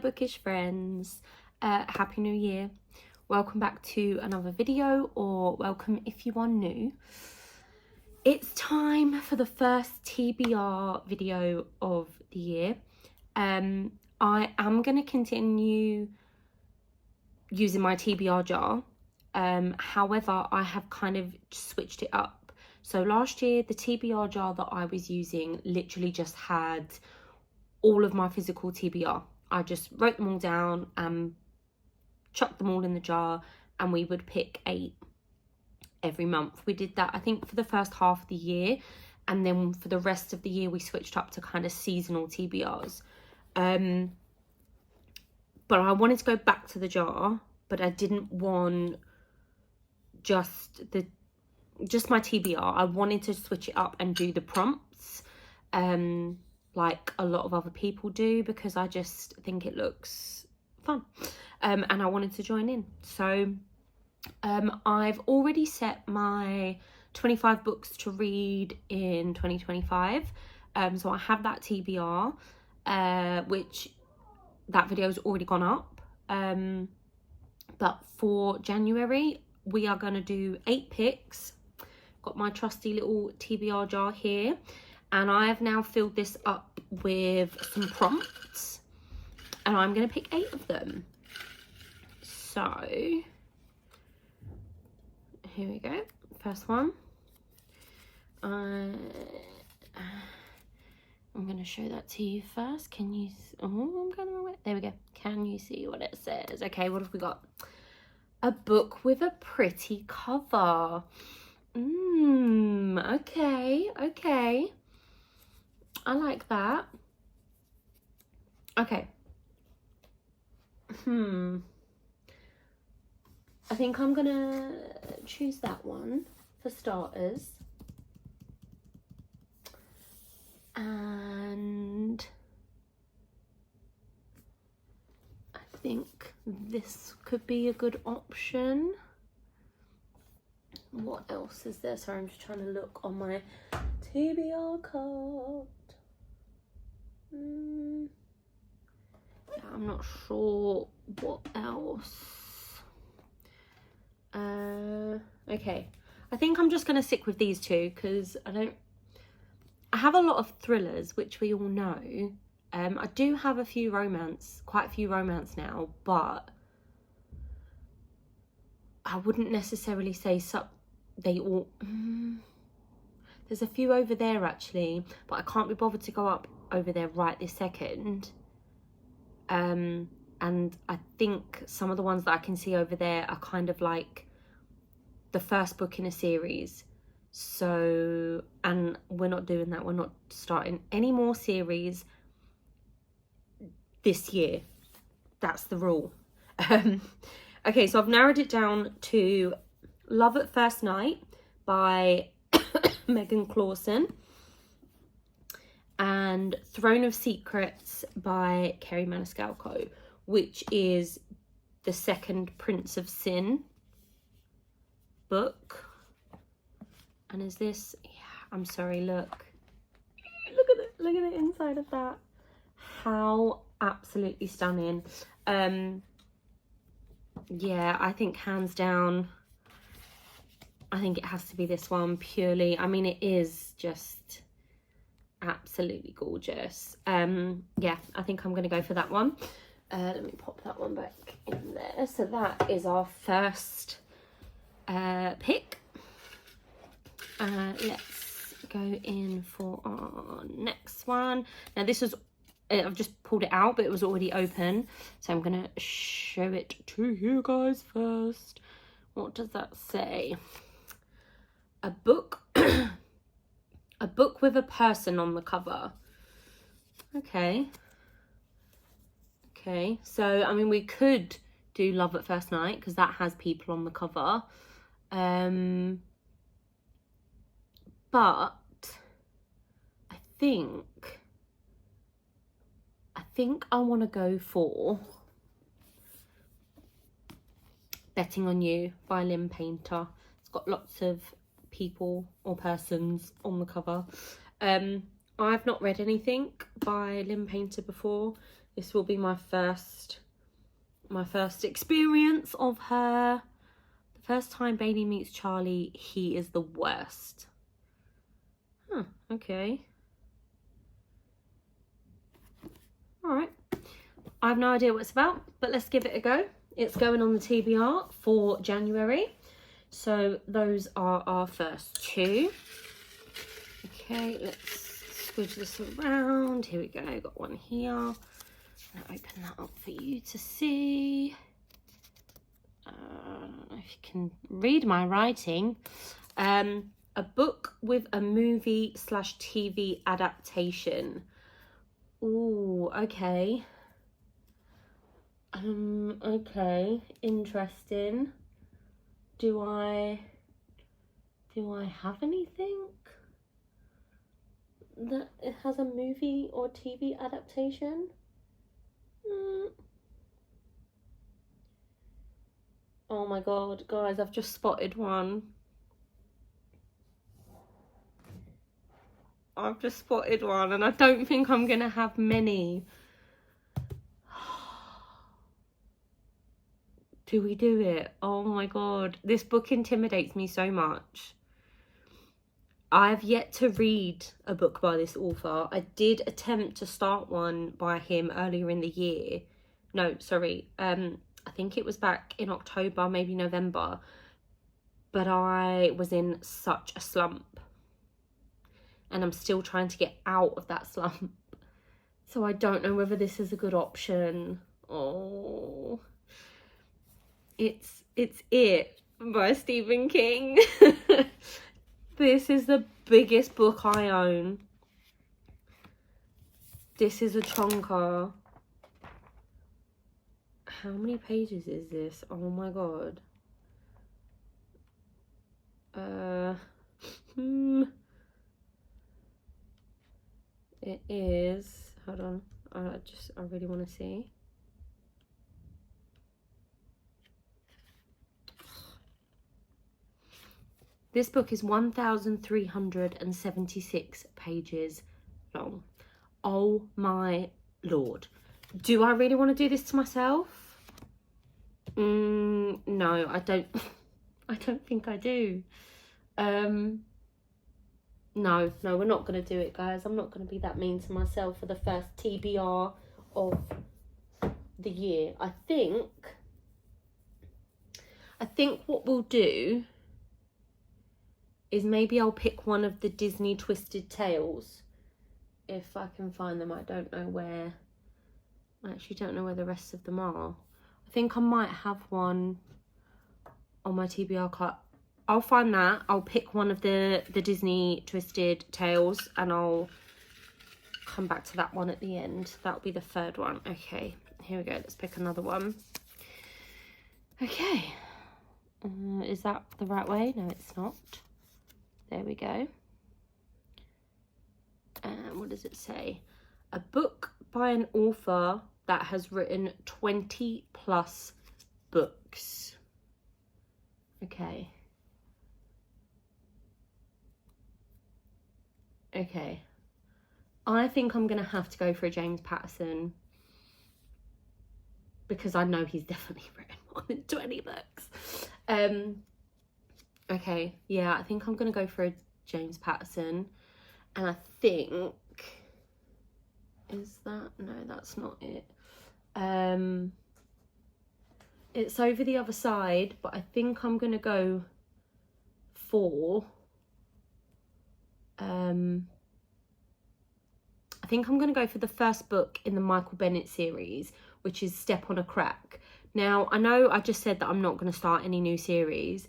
bookish friends, happy new year. Welcome back to another video, or welcome if you are new. It's time for the first TBR video of the year. I am going to continue using my TBR jar. However, I have kind of switched it up. So last year, the TBR jar that I was using literally just had all of my physical TBR. I just wrote them all down and chucked them all in the jar, and we would pick 8 every month. We did that, I think, for the first half of the year, and then for the rest of the year we switched up to kind of seasonal TBRs. But I wanted to go back to the jar, but I didn't want just my TBR. I wanted to switch it up and do the prompts like a lot of other people do, because I just think it looks fun, and I wanted to join in. So I've already set my 25 books to read in 2025. So I have that TBR, which that video's already gone up. But for January, we are going to do 8 picks. Got my trusty little TBR jar here, and I have now filled this up with some prompts, and I'm going to pick 8 of them. So here we go. First one. I'm going to show that to you first. Can you... Oh, I'm going the wrong way. There we go. Can you see what it says? Okay, what have we got? A book with a pretty cover. Okay. I like that. Okay. I think I'm gonna choose that one for starters. And I think this could be a good option. What else is there? Sorry, I'm just trying to look on my TBR card. Yeah, I'm not sure what else. Okay, I think I'm just gonna stick with these 2 because I have a lot of thrillers, which we all know. I do have quite a few romance now, but I wouldn't necessarily say they all... There's a few over there actually, but I can't be bothered to go up over there right this second. And I think some of the ones that I can see over there are kind of like the first book in a series. So, and we're not doing that. We're not starting any more series this year. That's the rule. Okay, so I've narrowed it down to Love at First Night by Megan Clawson and Throne of Secrets by Kerry Maniscalco, which is the second Prince of Sin book. And is this... Yeah, I'm sorry, look at the inside of that. How absolutely stunning. Yeah, I think hands down, I think it has to be this one purely. I mean, it is just absolutely gorgeous. Yeah, I think I'm going to go for that one. Let me pop that one back in there. So that is our first pick. Let's go in for our next one. Now this was... I've just pulled it out, but it was already open. So I'm going to show it to you guys first. What does that say? A book. A book with a person on the cover. Okay. So, I mean, we could do Love at First Night because that has people on the cover. But I think I want to go for Betting on You by Lynn Painter. It's got lots of people or persons on the cover. I've not read anything by Lynn Painter before, This will be my first experience of her. The first time Bailey meets Charlie, he is the worst. Huh, okay. Alright. I have no idea what it's about, but let's give it a go. It's going on the TBR for January. So those are our first two. Okay, let's squidge this around. Here we go, got one here. I'm gonna open that up for you to see. I don't know if you can read my writing. A book with a movie / TV adaptation. Ooh, okay. Okay, interesting. Do I have anything that it has a movie or TV adaptation? Oh my god, guys, I've just spotted one. I've just spotted one, and I don't think I'm gonna have many. Do we do it? Oh my god, this book intimidates me so much. I've yet to read a book by this author. I did attempt to start one by him earlier in the year. No, sorry. I think it was back in October, maybe November. But I was in such a slump. And I'm still trying to get out of that slump. So I don't know whether this is a good option. Oh. It's It by Stephen King. This is the biggest book I own. This is a chonker. How many pages is this? Oh my god. It is, hold on, I really want to see. This book is 1,376 pages long. Oh my lord. Do I really want to do this to myself? No, I don't think I do. No, we're not going to do it, guys. I'm not going to be that mean to myself for the first TBR of the year. I think what we'll do is maybe I'll pick one of the Disney Twisted Tales. If I can find them. I don't know where. I actually don't know where the rest of them are. I think I might have one on my TBR card. I'll find that. I'll pick one of the Disney Twisted Tales and I'll come back to that one at the end. That'll be the third one. Okay, here we go. Let's pick another one. Okay. Is that the right way? No, it's not. There we go. And what does it say? A book by an author that has written 20+ books. Okay. Okay. I think I'm going to have to go for a James Patterson. Because I know he's definitely written more than 20 books. Okay, yeah, I think I'm going to go for a James Patterson. And I think... Is that... No, that's not it. It's over the other side, but I think I'm going to go for... I think I'm going to go for the first book in the Michael Bennett series, which is Step on a Crack. Now, I know I just said that I'm not going to start any new series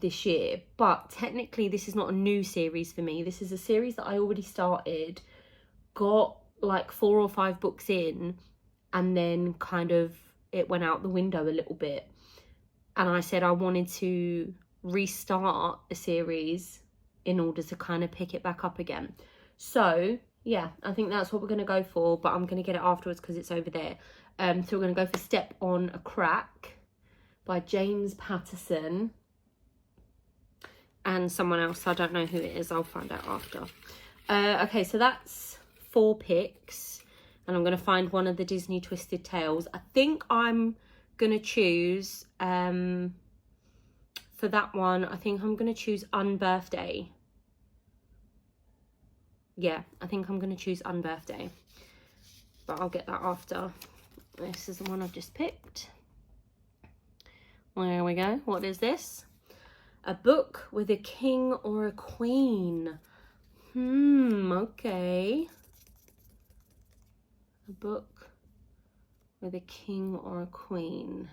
this year, but technically this is not a new series for me. This is a series that I already started, got like 4 or 5 books in, and then kind of it went out the window a little bit. And I said I wanted to restart a series in order to kind of pick it back up again. So yeah, I think that's what we're going to go for, but I'm going to get it afterwards because it's over there. So we're going to go for Step on a Crack by James Patterson and someone else. I don't know who it is. I'll find out after. Okay, so that's 4 picks. and I'm going to find one of the Disney Twisted Tales. I think I'm going to choose, for that one, I think I'm going to choose Unbirthday. Yeah, I think I'm going to choose Unbirthday. But I'll get that after. This is the one I've just picked. There we go. What is this? A book with a king or a queen. Okay. A book with a king or a queen.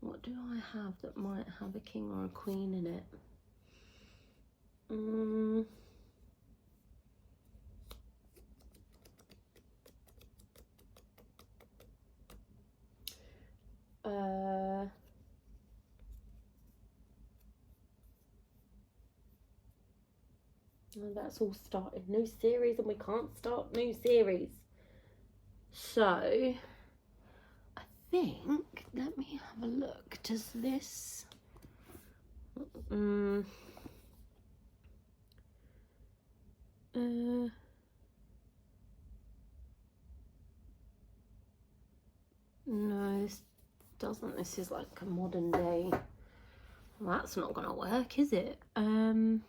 What do I have that might have a king or a queen in it? That's all started. New series, and we can't start new series. So, I think, let me have a look. Does this... no, this doesn't. This is like a modern day. Well, that's not gonna work, is it? And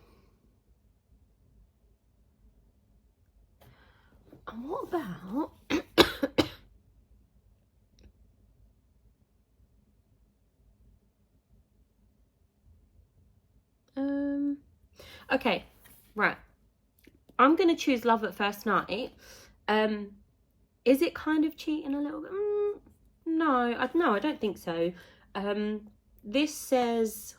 what about okay, right, I'm gonna choose Love at First Night. Is it kind of cheating a little bit? No, I don't think so. This says,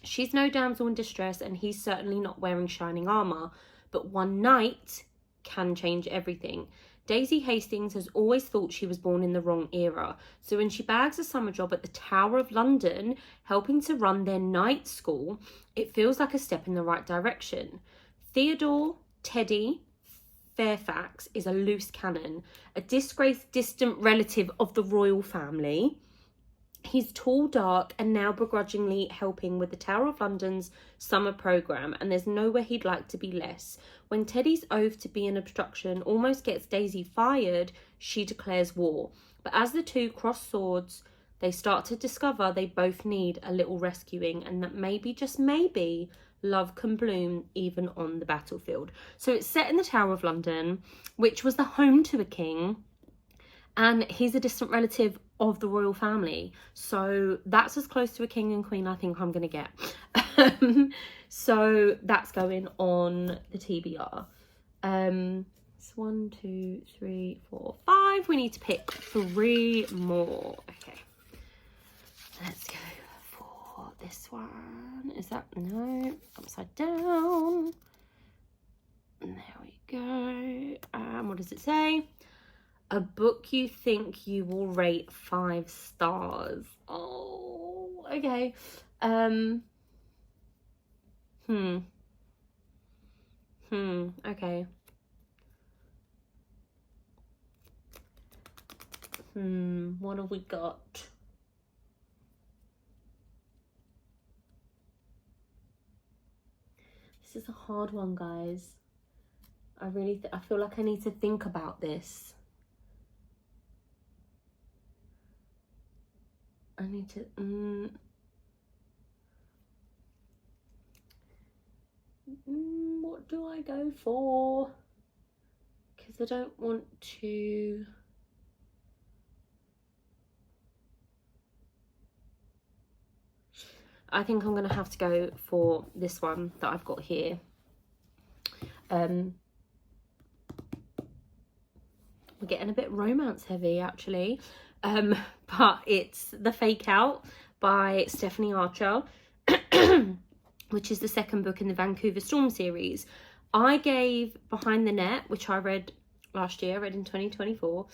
she's no damsel in distress and he's certainly not wearing shining armour, but one night can change everything. Daisy Hastings has always thought she was born in the wrong era, so when she bags a summer job at the Tower of London, helping to run their night school, it feels like a step in the right direction. Theodore Teddy Fairfax is a loose cannon, a disgraced distant relative of the royal family. He's tall, dark, and now begrudgingly helping with the Tower of London's summer programme, and there's nowhere he'd like to be less. When Teddy's oath to be an obstruction almost gets Daisy fired, she declares war. But as the two cross swords, they start to discover they both need a little rescuing, and that maybe, just maybe, love can bloom even on the battlefield. So it's set in the Tower of London, which was the home to a king, and he's a distant relative of the royal family. So that's as close to a king and queen I think I'm going to get. So that's going on the TBR. It's 1, 2, 3, 4, 5. We need to pick 3 more. Okay. Let's go for this one. Is that, no, upside down. There we go. What does it say? A book you think you will rate 5 stars. Oh, okay. Okay. What have we got? This is a hard one, guys. I feel like I need to think about this. I need to, what do I go for? Because I don't want to, I think I'm going to have to go for this one that I've got here. We're getting a bit romance heavy, actually. But it's The Fake Out by Stephanie Archer, which is the second book in the Vancouver Storm series. I gave Behind the Net, which I read last year, read in 2024.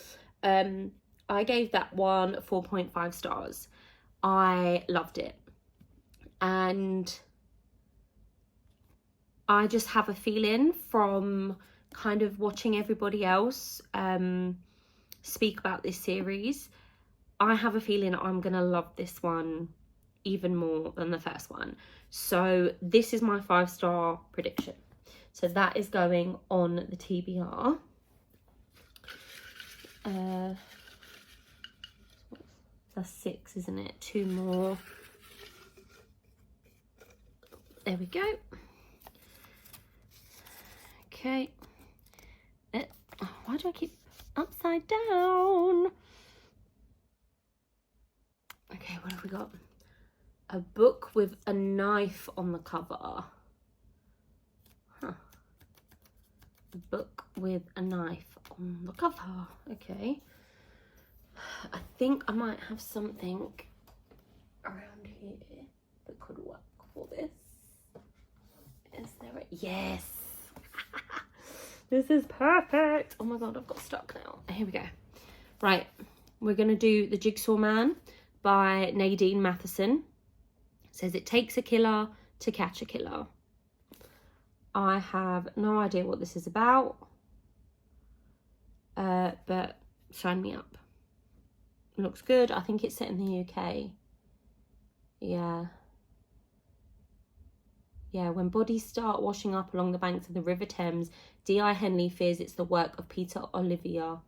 I gave that one 4.5 stars. I loved it. And I just have a feeling from kind of watching everybody else speak about this series, I have a feeling I'm gonna love this one even more than the first one. So this is my 5-star prediction. So that is going on the TBR. That's 6, isn't it? 2 more. There we go. Okay. Oh, why do I keep upside down? Okay, what have we got? A book with a knife on the cover. Huh. A book with a knife on the cover. Okay. I think I might have something around here that could work for this. Is there a... Yes! This is perfect! Oh my god, I've got stuck now. Here we go. Right, we're going to do The Jigsaw Man by Nadine Matheson. It says, it takes a killer to catch a killer. I have no idea what this is about. But sign me up. It looks good. I think it's set in the UK. Yeah. Yeah, when bodies start washing up along the banks of the River Thames, D.I. Henley fears it's the work of Peter Olivier,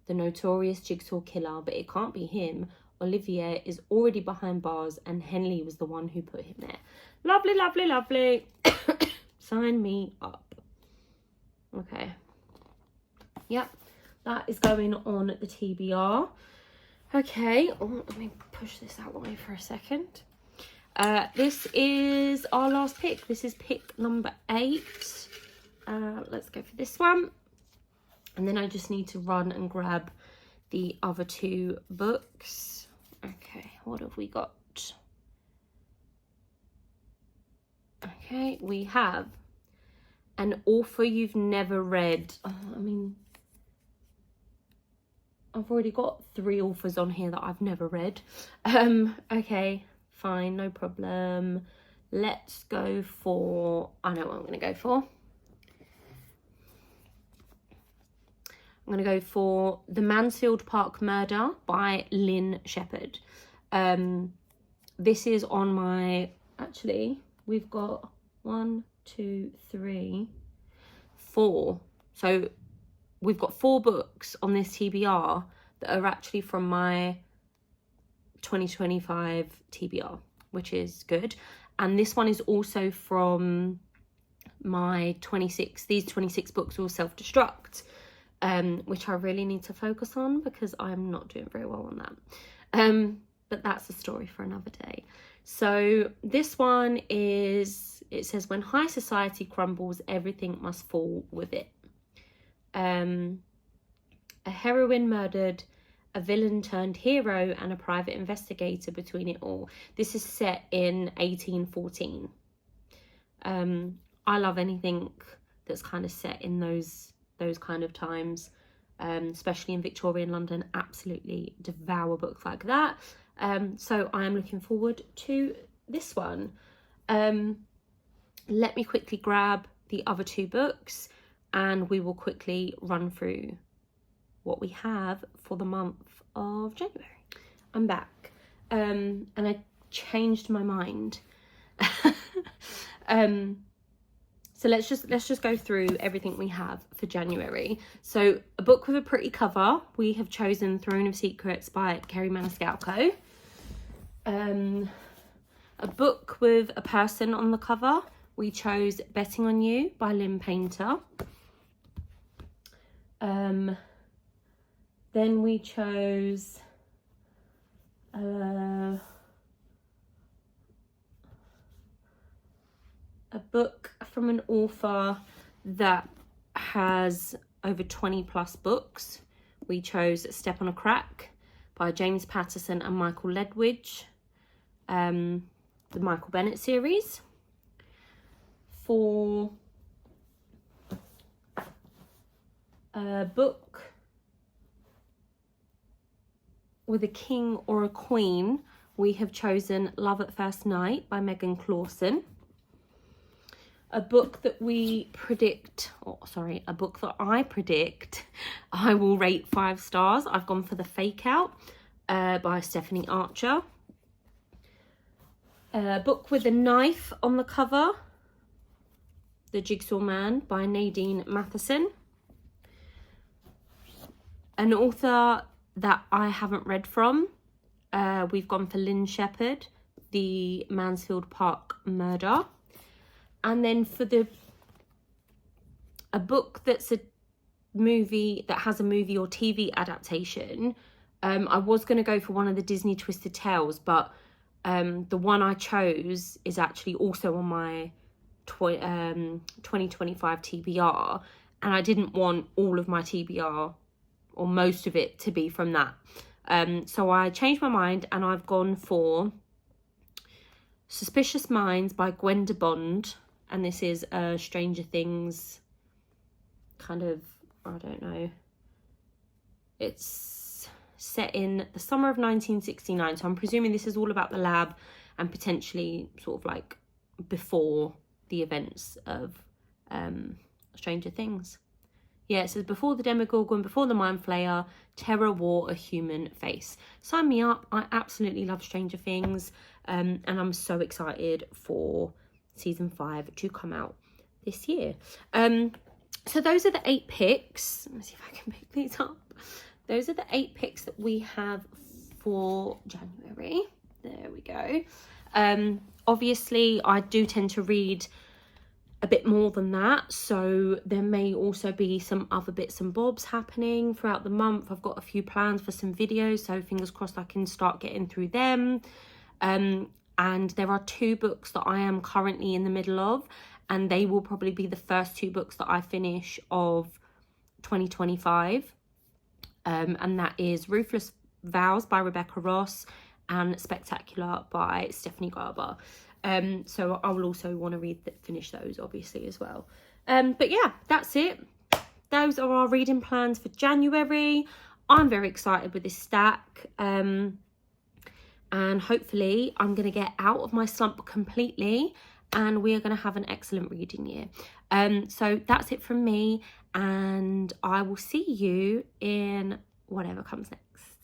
the notorious jigsaw killer, but it can't be him. Olivier is already behind bars and Henley was the one who put him there. Lovely, lovely, lovely. Sign me up. Okay. Yep, that is going on the TBR. Okay, oh, let me push this out of the way for a second. This is our last pick. This is pick number 8. Let's go for this one. And then I just need to run and grab the other 2 books. Okay, what have we got? Okay, we have an author you've never read. Oh, I mean, I've already got 3 authors on here that I've never read. Okay. Fine, no problem. Let's go for... I know what I'm going to go for. I'm going to go for The Mansfield Park Murder by Lynn Shepherd. This is on my... Actually, we've got 1, 2, 3, 4. So we've got 4 books on this TBR that are actually from my 2025 TBR, which is good. And this one is also from my 26, these 26 books will self-destruct, which I really need to focus on because I'm not doing very well on that. But that's a story for another day. So this one is, it says, when high society crumbles, everything must fall with it. A heroine murdered, a villain turned hero, and a private investigator between it all. This is set in 1814. I love anything that's kind of set in those kind of times, especially in Victorian London. Absolutely devour books like that. So I am looking forward to this one. Let me quickly grab the other 2 books and we will quickly run through what we have for the month of January. I'm back, and I changed my mind. So let's just go through everything we have for January. So a book with a pretty cover, we have chosen Throne of Secrets by Kerry Maniscalco. A book with a person on the cover, we chose Betting on You by Lynn Painter. Then we chose a book from an author that has over 20 plus books. We chose Step on a Crack by James Patterson and Michael Ledwidge, the Michael Bennett series. For a book with a king or a queen, we have chosen Love at First Night by Megan Clawson. A book that we predict, a book that I predict I will rate 5 stars. I've gone for The Fake Out by Stephanie Archer. A book with a knife on the cover, The Jigsaw Man by Nadine Matheson. An author that I haven't read from, we've gone for Lynn Shepherd, The Mansfield Park Murder. And then for a book that's a movie, that has a movie or TV adaptation, I was going to go for one of the Disney Twisted Tales, but the one I chose is actually also on my 2025 TBR, and I didn't want all of my TBR or most of it to be from that. So I changed my mind and I've gone for Suspicious Minds by Gwenda Bond, and this is a Stranger Things kind of, I don't know, it's set in the summer of 1969, so I'm presuming this is all about the lab and potentially sort of like before the events of Stranger Things. Yeah, it says before the Demogorgon, before the Mind Flayer, terror wore a human face. Sign me up. I absolutely love Stranger Things, and I'm so excited for season 5 to come out this year. So those are the 8 picks. Let me see if I can pick these up. Those are the 8 picks that we have for January. There we go. Obviously, I do tend to read a bit more than that, so there may also be some other bits and bobs happening throughout the month. I've got a few plans for some videos, so fingers crossed I can start getting through them. And there are 2 books that I am currently in the middle of, and they will probably be the first 2 books that I finish of 2025. And that is Ruthless Vows by Rebecca Ross and Spectacular by Stephanie Garber. So I will also want to finish those obviously as well. But yeah, that's it. Those are our reading plans for January. I'm very excited with this stack. And hopefully I'm going to get out of my slump completely and we are going to have an excellent reading year. So that's it from me, and I will see you in whatever comes next.